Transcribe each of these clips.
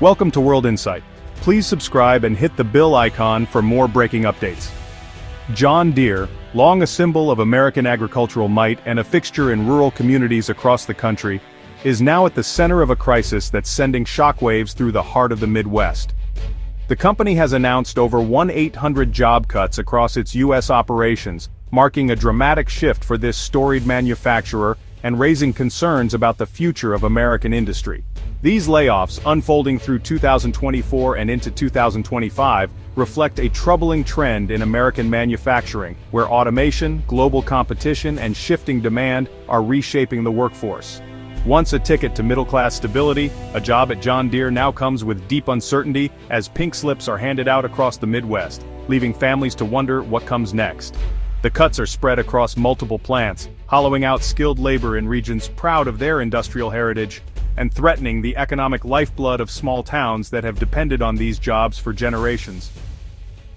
Welcome to World Insight. Please subscribe and hit the bell icon for more breaking updates. John Deere, long a symbol of American agricultural might and a fixture in rural communities across the country, is now at the center of a crisis that's sending shockwaves through the heart of the Midwest. The company has announced over 1,800 job cuts across its U.S. operations, marking a dramatic shift for this storied manufacturer and raising concerns about the future of American industry. These layoffs, unfolding through 2024 and into 2025, reflect a troubling trend in American manufacturing, where automation, global competition, and shifting demand are reshaping the workforce. Once a ticket to middle-class stability, a job at John Deere now comes with deep uncertainty as pink slips are handed out across the Midwest, leaving families to wonder what comes next. The cuts are spread across multiple plants, hollowing out skilled labor in regions proud of their industrial heritage, and threatening the economic lifeblood of small towns that have depended on these jobs for generations.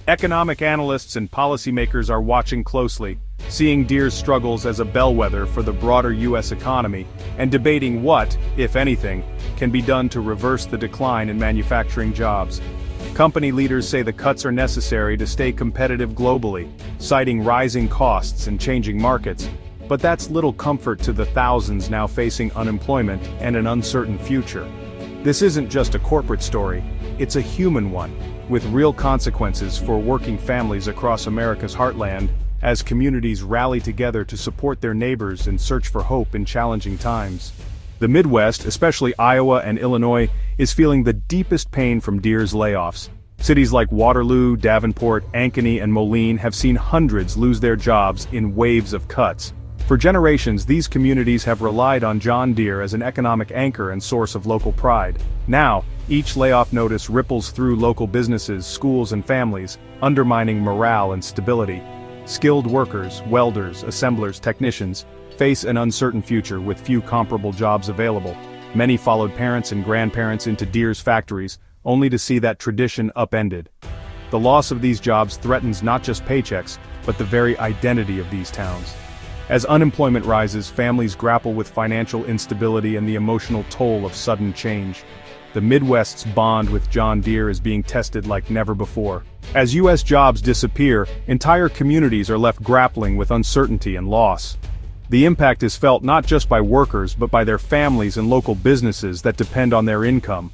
Economic analysts and policymakers are watching closely, seeing Deere's struggles as a bellwether for the broader U.S. economy, and debating what, if anything, can be done to reverse the decline in manufacturing jobs. Company leaders say the cuts are necessary to stay competitive globally, citing rising costs and changing markets. But that's little comfort to the thousands now facing unemployment and an uncertain future. This isn't just a corporate story, it's a human one, with real consequences for working families across America's heartland, as communities rally together to support their neighbors and search for hope in challenging times. The Midwest, especially Iowa and Illinois, is feeling the deepest pain from Deere's layoffs. Cities like Waterloo, Davenport, Ankeny, and Moline have seen hundreds lose their jobs in waves of cuts. For generations, these communities have relied on John Deere as an economic anchor and source of local pride. Now, each layoff notice ripples through local businesses, schools, and families, undermining morale and stability. Skilled workers, welders, assemblers, technicians, face an uncertain future with few comparable jobs available. Many followed parents and grandparents into Deere's factories, only to see that tradition upended. The loss of these jobs threatens not just paychecks, but the very identity of these towns. As unemployment rises, families grapple with financial instability and the emotional toll of sudden change. The Midwest's bond with John Deere is being tested like never before. As U.S. jobs disappear, entire communities are left grappling with uncertainty and loss. The impact is felt not just by workers but by their families and local businesses that depend on their income.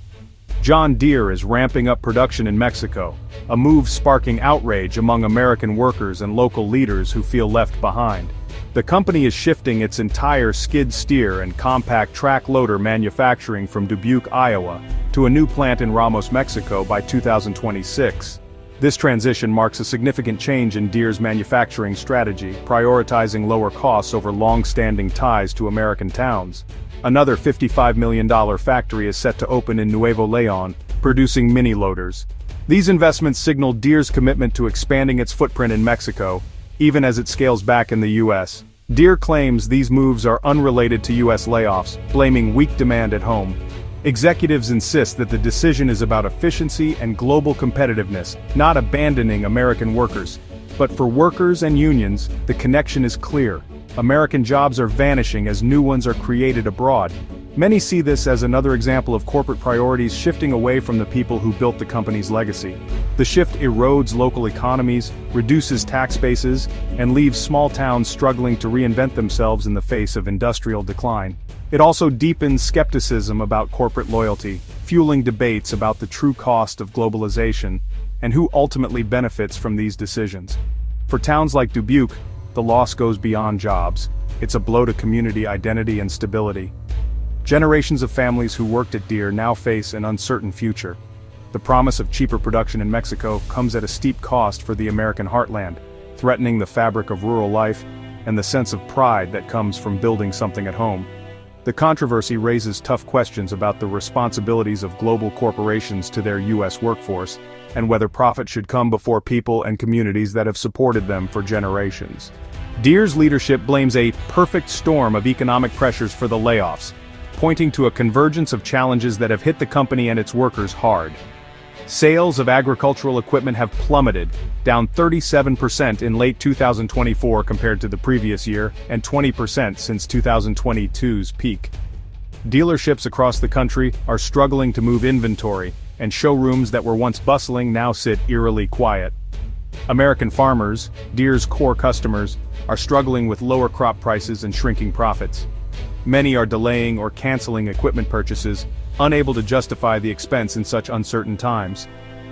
John Deere is ramping up production in Mexico, a move sparking outrage among American workers and local leaders who feel left behind. The company is shifting its entire skid steer and compact track loader manufacturing from Dubuque, Iowa, to a new plant in Ramos, Mexico by 2026. This transition marks a significant change in Deere's manufacturing strategy, prioritizing lower costs over long-standing ties to American towns. Another $55 million factory is set to open in Nuevo Leon, producing mini-loaders. These investments signal Deere's commitment to expanding its footprint in Mexico, even as it scales back in the U.S. Deere claims these moves are unrelated to U.S. layoffs, blaming weak demand at home. Executives insist that the decision is about efficiency and global competitiveness, not abandoning American workers. But for workers and unions, the connection is clear. American jobs are vanishing as new ones are created abroad. Many see this as another example of corporate priorities shifting away from the people who built the company's legacy. The shift erodes local economies, reduces tax bases, and leaves small towns struggling to reinvent themselves in the face of industrial decline. It also deepens skepticism about corporate loyalty, fueling debates about the true cost of globalization and who ultimately benefits from these decisions. For towns like Dubuque, the loss goes beyond jobs. It's a blow to community identity and stability. Generations of families who worked at Deere now face an uncertain future. The promise of cheaper production in Mexico comes at a steep cost for the American heartland, threatening the fabric of rural life and the sense of pride that comes from building something at home. The controversy raises tough questions about the responsibilities of global corporations to their U.S. workforce, and whether profit should come before people and communities that have supported them for generations. Deere's leadership blames a perfect storm of economic pressures for the layoffs, pointing to a convergence of challenges that have hit the company and its workers hard. Sales of agricultural equipment have plummeted, down 37% in late 2024 compared to the previous year, and 20% since 2022's peak. Dealerships across the country are struggling to move inventory, and showrooms that were once bustling now sit eerily quiet. American farmers, Deere's core customers, are struggling with lower crop prices and shrinking profits. Many are delaying or canceling equipment purchases, unable to justify the expense in such uncertain times.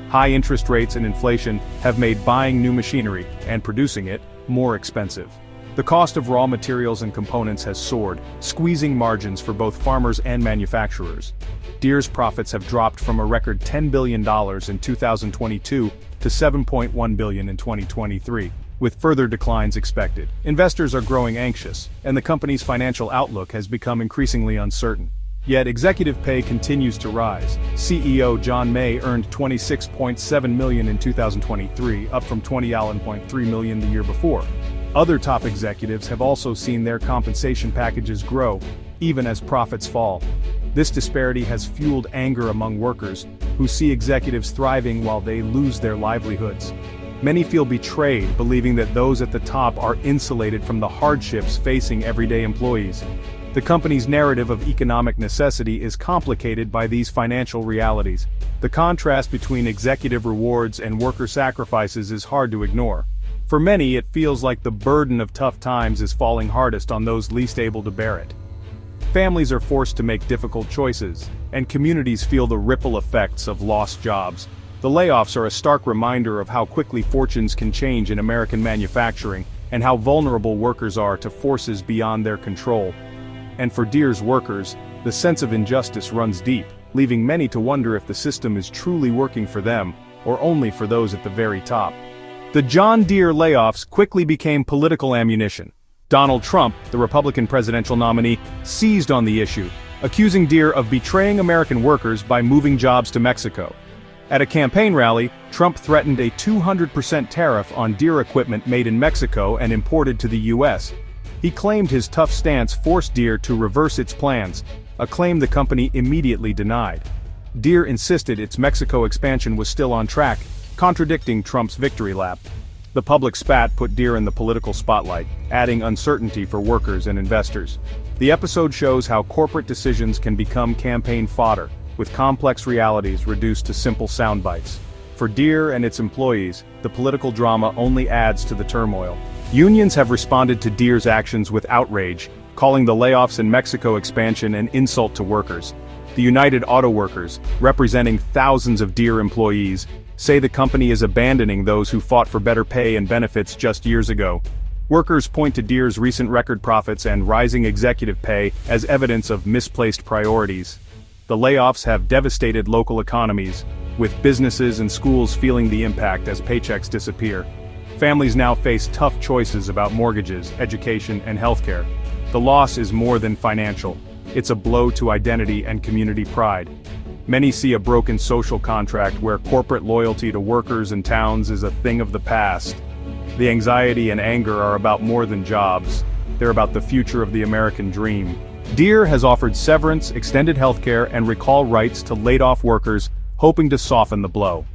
High interest rates and inflation have made buying new machinery, and producing it, more expensive. The cost of raw materials and components has soared, squeezing margins for both farmers and manufacturers. Deere's profits have dropped from a record $10 billion in 2022 to $7.1 billion in 2023, with further declines expected. Investors are growing anxious, and the company's financial outlook has become increasingly uncertain. Yet executive pay continues to rise. CEO John May earned $26.7 million in 2023, up from $20.3 million the year before. Other top executives have also seen their compensation packages grow, even as profits fall. This disparity has fueled anger among workers, who see executives thriving while they lose their livelihoods. Many feel betrayed, believing that those at the top are insulated from the hardships facing everyday employees. The company's narrative of economic necessity is complicated by these financial realities. The contrast between executive rewards and worker sacrifices is hard to ignore. For many, it feels like the burden of tough times is falling hardest on those least able to bear it. Families are forced to make difficult choices, and communities feel the ripple effects of lost jobs. The layoffs are a stark reminder of how quickly fortunes can change in American manufacturing, and how vulnerable workers are to forces beyond their control. And for Deere's workers, the sense of injustice runs deep, leaving many to wonder if the system is truly working for them, or only for those at the very top. The John Deere layoffs quickly became political ammunition. Donald Trump, the Republican presidential nominee, seized on the issue, accusing Deere of betraying American workers by moving jobs to Mexico. At a campaign rally, Trump threatened a 200% tariff on Deere equipment made in Mexico and imported to the U.S. He claimed his tough stance forced Deere to reverse its plans, a claim the company immediately denied. Deere insisted its Mexico expansion was still on track, contradicting Trump's victory lap. The public spat put Deere in the political spotlight, adding uncertainty for workers and investors. The episode shows how corporate decisions can become campaign fodder, with complex realities reduced to simple sound bites. For Deere and its employees, the political drama only adds to the turmoil. Unions have responded to Deere's actions with outrage, calling the layoffs and Mexico expansion an insult to workers. The United Auto Workers, representing thousands of Deere employees, say the company is abandoning those who fought for better pay and benefits just years ago. Workers point to Deere's recent record profits and rising executive pay as evidence of misplaced priorities. The layoffs have devastated local economies, with businesses and schools feeling the impact as paychecks disappear. Families now face tough choices about mortgages, education, and healthcare. The loss is more than financial. It's a blow to identity and community pride. Many see a broken social contract where corporate loyalty to workers and towns is a thing of the past. The anxiety and anger are about more than jobs. They're about the future of the American dream. Deere has offered severance, extended healthcare, and recall rights to laid-off workers, hoping to soften the blow.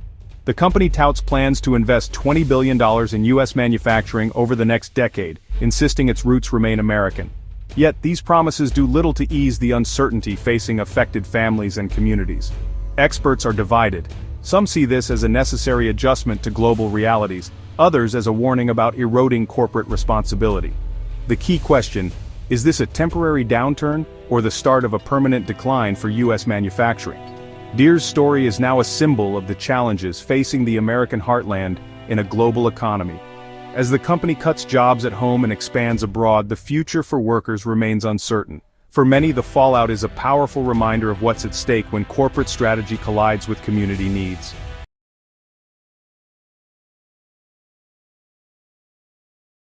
The company touts plans to invest $20 billion in U.S. manufacturing over the next decade, insisting its roots remain American. Yet these promises do little to ease the uncertainty facing affected families and communities. Experts are divided. Some see this as a necessary adjustment to global realities, others as a warning about eroding corporate responsibility. The key question: is this a temporary downturn, or the start of a permanent decline for U.S. manufacturing? Deere's story is now a symbol of the challenges facing the American heartland in a global economy. As the company cuts jobs at home and expands abroad, the future for workers remains uncertain. For many, the fallout is a powerful reminder of what's at stake when corporate strategy collides with community needs.